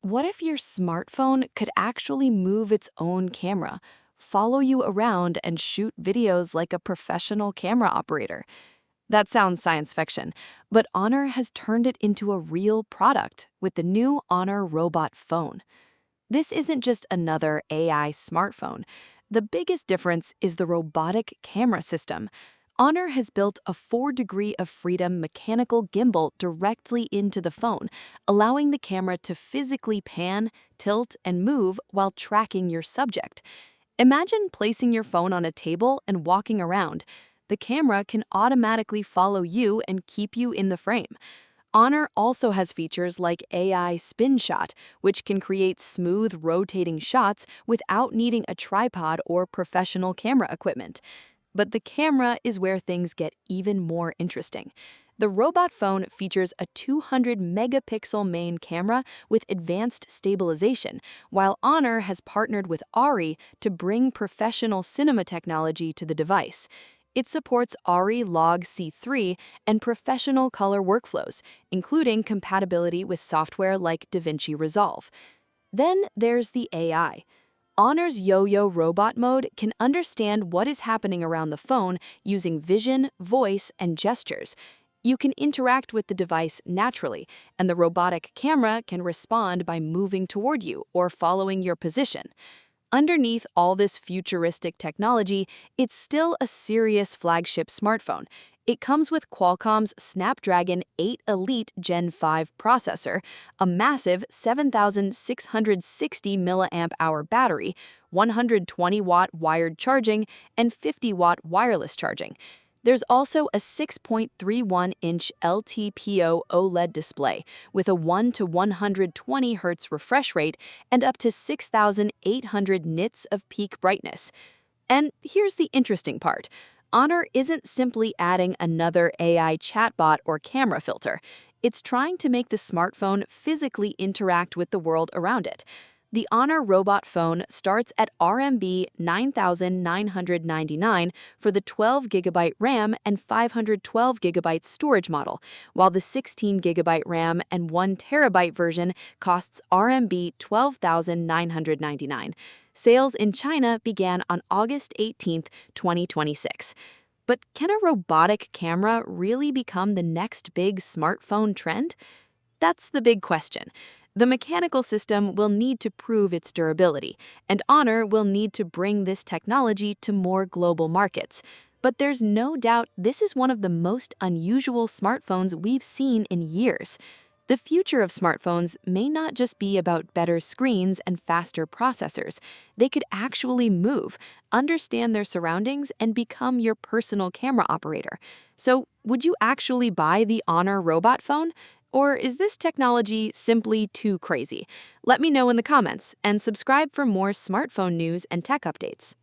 What if your smartphone could actually move its own camera, follow you around, and shoot videos like a professional camera operator? That sounds science fiction, but Honor has turned it into a real product with the new Honor Robot Phone. This isn't just another AI smartphone. The biggest difference is the robotic camera system. Honor has built a 4 degree of freedom mechanical gimbal directly into the phone, allowing the camera to physically pan, tilt, and move while tracking your subject. Imagine placing your phone on a table and walking around. The camera can automatically follow you and keep you in the frame. Honor also has features like AI Spin Shot, which can create smooth rotating shots without needing a tripod or professional camera equipment. But the camera is where things get even more interesting. The robot phone features a 200 megapixel main camera with advanced stabilization, while Honor has partnered with ARRI to bring professional cinema technology to the device. It supports ARRI Log C3 and professional color workflows, including compatibility with software like DaVinci Resolve. Then there's the AI. Honor's YOYO Robot Mode can understand what is happening around the phone using vision, voice, and gestures. You can interact with the device naturally, and the robotic camera can respond by moving toward you or following your position. Underneath all this futuristic technology, it's still a serious flagship smartphone. It comes with Qualcomm's Snapdragon 8 Elite Gen 5 processor, a massive 7,660 mAh battery, 120-watt wired charging, and 50-watt wireless charging. There's also a 6.31-inch LTPO OLED display with a 1 to 120 Hz refresh rate and up to 6,800 nits of peak brightness. And here's the interesting part. Honor isn't simply adding another AI chatbot or camera filter. It's trying to make the smartphone physically interact with the world around it. The Honor Robot Phone starts at RMB 9,999 for the 12 GB RAM and 512 GB storage model, while the 16 GB RAM and 1 TB version costs RMB 12,999. Sales in China began on August 18, 2026. But can a robotic camera really become the next big smartphone trend? That's the big question. The mechanical system will need to prove its durability, and Honor will need to bring this technology to more global markets. But there's no doubt this is one of the most unusual smartphones we've seen in years. The future of smartphones may not just be about better screens and faster processors. They could actually move, understand their surroundings, and become your personal camera operator. So, would you actually buy the Honor Robot Phone? Or is this technology simply too crazy? Let me know in the comments and subscribe for more smartphone news and tech updates.